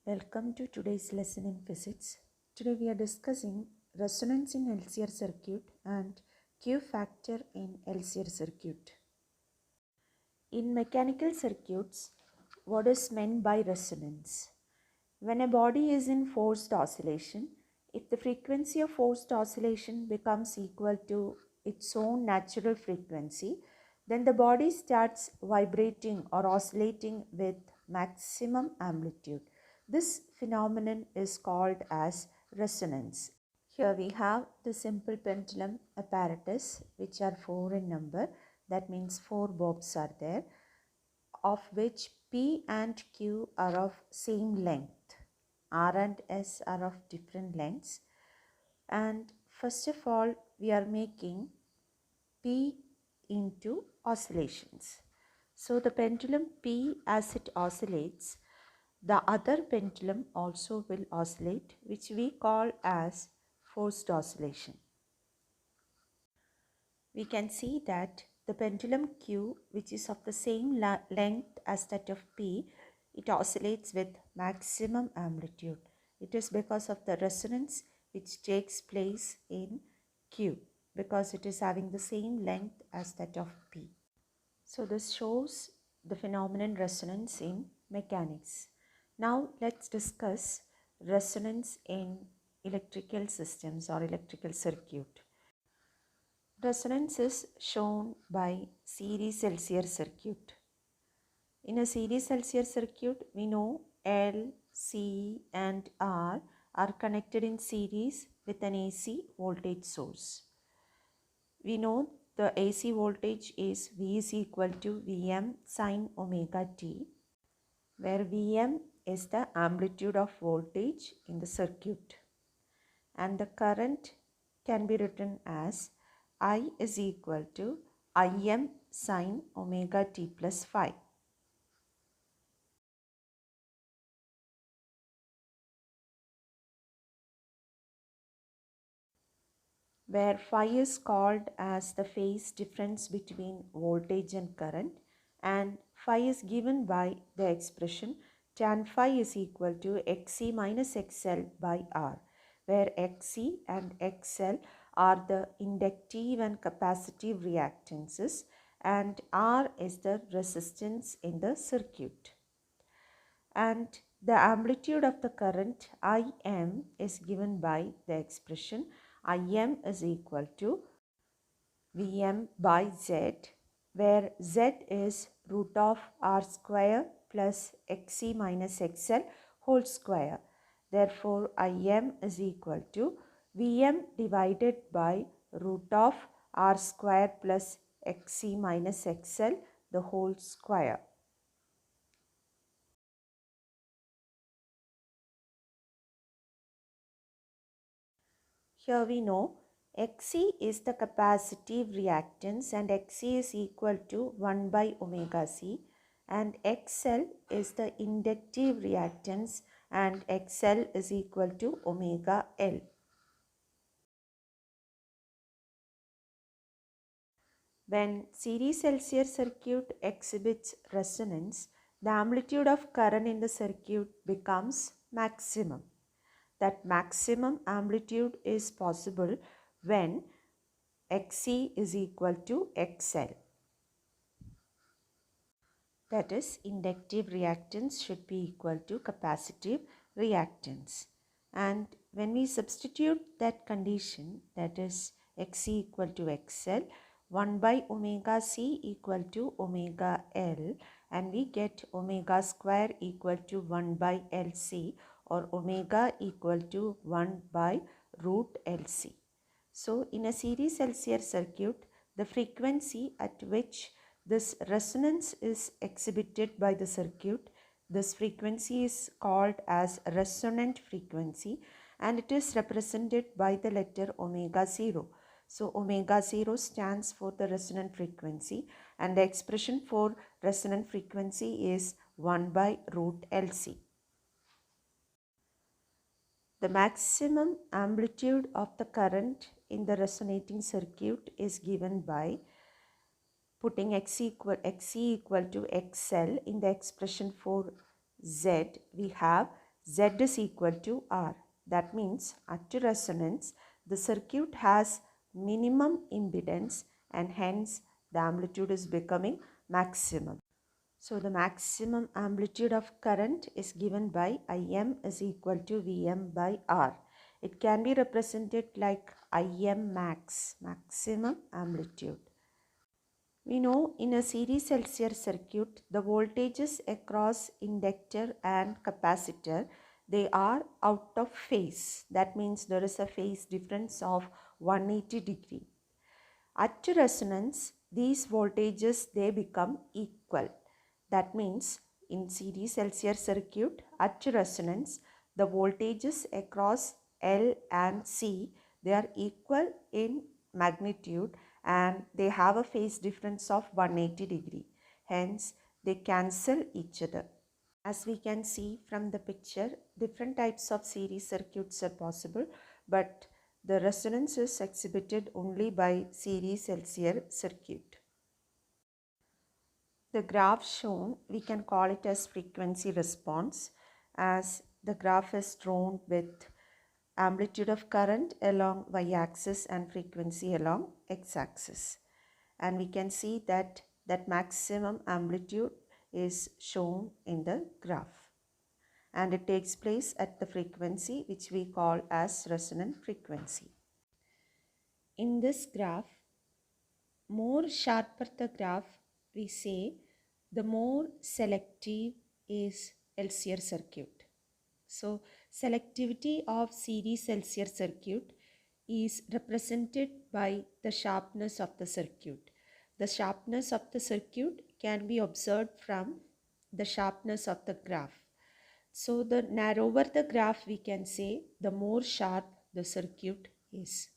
Welcome to today's lesson in physics. Today we are discussing resonance in LCR circuit and Q factor in LCR circuit. In mechanical circuits, what is meant by resonance? When a body is in forced oscillation, if the frequency of forced oscillation becomes equal to its own natural frequency, then the body starts vibrating or oscillating with maximum amplitude. This phenomenon is called as resonance. Here we have the simple pendulum apparatus, which are 4 in number. That means 4 bobs are there, of which P and Q are of same length. R and S are of different lengths. And first of all, we are making P into oscillations. So the pendulum P, as it oscillates, the other pendulum also will oscillate, which we call as forced oscillation. We can see that the pendulum Q, which is of the same length as that of P, it oscillates with maximum amplitude. It is because of the resonance which takes place in Q, because it is having the same length as that of P. So this shows the phenomenon resonance in mechanics. Now let's discuss resonance in electrical systems or electrical circuit. Resonance is shown by series LCR circuit. In a series LCR circuit, we know L, C and R are connected in series with an AC voltage source. We know the AC voltage is V is equal to Vm sin omega t, where Vm is the amplitude of voltage in the circuit, and the current can be written as I is equal to Im sin omega t plus phi. Where phi is called as the phase difference between voltage and current, and phi is given by the expression tan phi is equal to Xc minus XL by R, where Xc and XL are the inductive and capacitive reactances and R is the resistance in the circuit. And the amplitude of the current Im is given by the expression Im is equal to Vm by Z, where Z is root of R square plus Xc minus XL whole square. Therefore, Im is equal to Vm divided by root of R square plus Xc minus XL the whole square. Here we know Xc is the capacitive reactance and Xc is equal to 1 by omega c, and XL is the inductive reactance and XL is equal to omega L. When series LCR circuit exhibits resonance, the amplitude of current in the circuit becomes maximum. That maximum amplitude is possible when Xc is equal to XL. That is, inductive reactance should be equal to capacitive reactance. And when we substitute that condition, that is Xc equal to XL, 1 by omega c equal to omega L, and we get omega square equal to 1 by LC, or omega equal to 1 by root LC. So in a series LCR circuit, the frequency at which this resonance is exhibited by the circuit, this frequency is called as resonant frequency, and it is represented by the letter omega 0. So omega 0 stands for the resonant frequency, and the expression for resonant frequency is 1 by root LC. The maximum amplitude of the current in the resonating circuit is given by putting Xc equal to XL in the expression for Z. We have Z is equal to R. That means at resonance, the circuit has minimum impedance and hence the amplitude is becoming maximum. So the maximum amplitude of current is given by Im is equal to Vm by R. It can be represented like Im max, maximum amplitude. We know in a series LCR circuit, the voltages across inductor and capacitor, they are out of phase. That means there is a phase difference of 180 degree. At resonance, these voltages, they become equal. That means in series LCR circuit, at resonance, the voltages across L and C, they are equal in magnitude and they have a phase difference of 180 degree. Hence, they cancel each other. As we can see from the picture, different types of series circuits are possible, but the resonance is exhibited only by series LCR circuit. The graph shown, we can call it as frequency response, as the graph is drawn with amplitude of current along y-axis and frequency along x-axis. And we can see that maximum amplitude is shown in the graph. And it takes place at the frequency which we call as resonant frequency. In this graph, more sharper the graph, we say the more selective is LCR circuit. So selectivity of series LCR circuit is represented by the sharpness of the circuit. The sharpness of the circuit can be observed from the sharpness of the graph. So the narrower the graph, we can say, the more sharp the circuit is.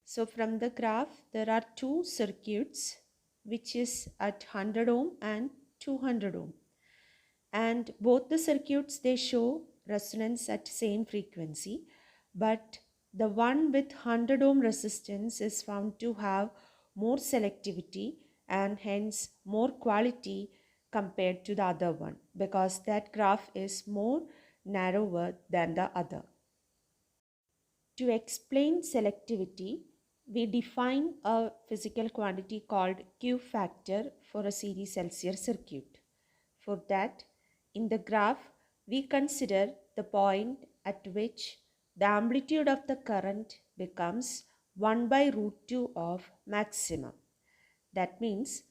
So from the graph, there are two circuits which is at 100 ohm and 200 ohm. And both the circuits, they show resonance at same frequency, but the one with 100 ohm resistance is found to have more selectivity and hence more quality compared to the other one, because that graph is more narrower than the other. To explain selectivity, we define a physical quantity called Q factor for a series LCR circuit. For that, in the graph, we consider the point at which the amplitude of the current becomes 1 by root 2 of maximum. That means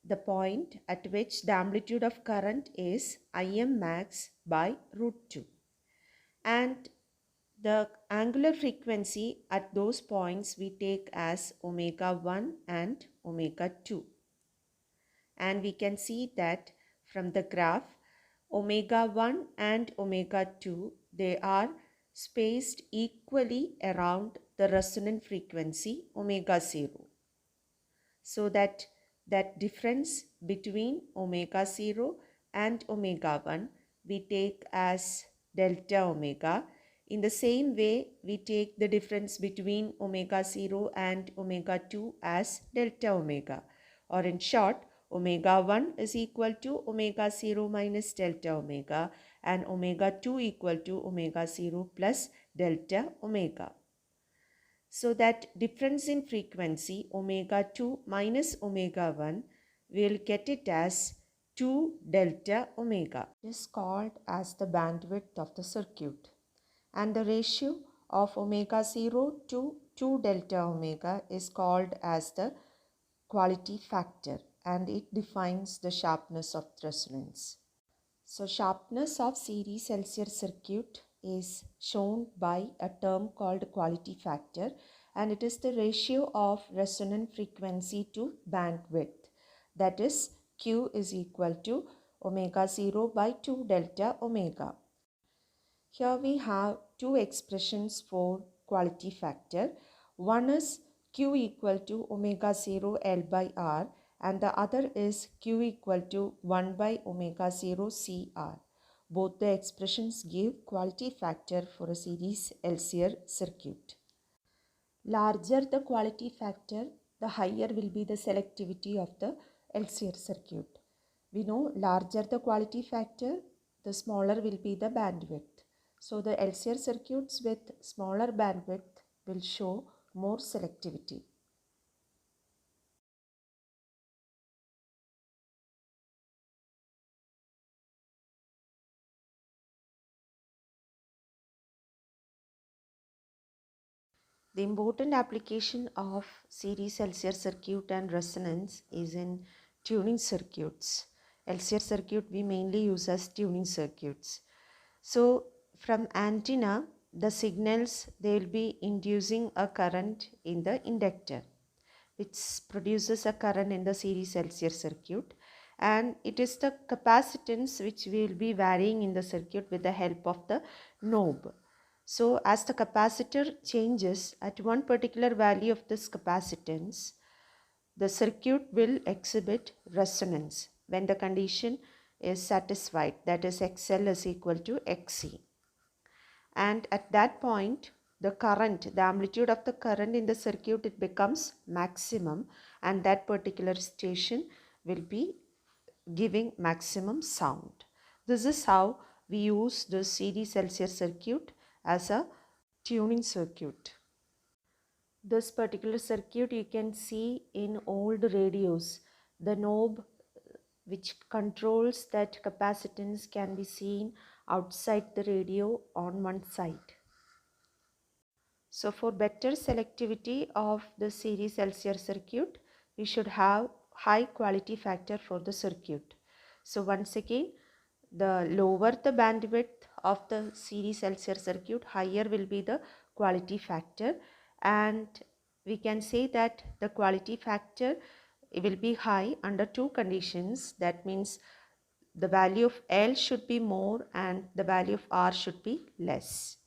the point at which the amplitude of current is Im max by root 2. And the angular frequency at those points we take as omega 1 and omega 2. And we can see that from the graph, omega 1 and omega 2, they are spaced equally around the resonant frequency omega 0. So that difference between omega 0 and omega 1 we take as delta omega. In the same way, we take the difference between omega 0 and omega 2 as delta omega. Or in short, omega 1 is equal to omega 0 minus delta omega and omega 2 equal to omega 0 plus delta omega. So that difference in frequency omega 2 minus omega 1, we'll get it as 2 delta omega. It is called as the bandwidth of the circuit. And the ratio of omega 0 to 2 delta omega is called as the quality factor, and it defines the sharpness of resonance. So sharpness of series LCR circuit is shown by a term called quality factor, and it is the ratio of resonant frequency to bandwidth. That is, Q is equal to omega 0 by 2 delta omega. Here we have two expressions for quality factor. One is Q equal to omega 0 L by R and the other is Q equal to 1 by omega 0 CR. Both the expressions give quality factor for a series LCR circuit. Larger the quality factor, the higher will be the selectivity of the LCR circuit. We know larger the quality factor, the smaller will be the bandwidth. So the LCR circuits with smaller bandwidth will show more selectivity. The important application of series LCR circuit and resonance is in tuning circuits. LCR circuit we mainly use as tuning circuits. So from antenna, the signals, they will be inducing a current in the inductor, which produces a current in the series LCR circuit, and it is the capacitance which will be varying in the circuit with the help of the knob. So as the capacitor changes at one particular value of this capacitance, the circuit will exhibit resonance when the condition is satisfied, that is XL is equal to XC. And at that point, the amplitude of the current in the circuit, it becomes maximum, and that particular station will be giving maximum sound. This is how we use the series LCR circuit as a tuning circuit. This particular circuit you can see in old radios. The knob which controls that capacitance can be seen outside the radio on one side. So for better selectivity of the series LCR circuit, we should have high quality factor for the circuit. So once again, the lower the bandwidth of the series LCR circuit, higher will be the quality factor, and we can say that the quality factor will be high under two conditions. That means the value of L should be more and the value of R should be less.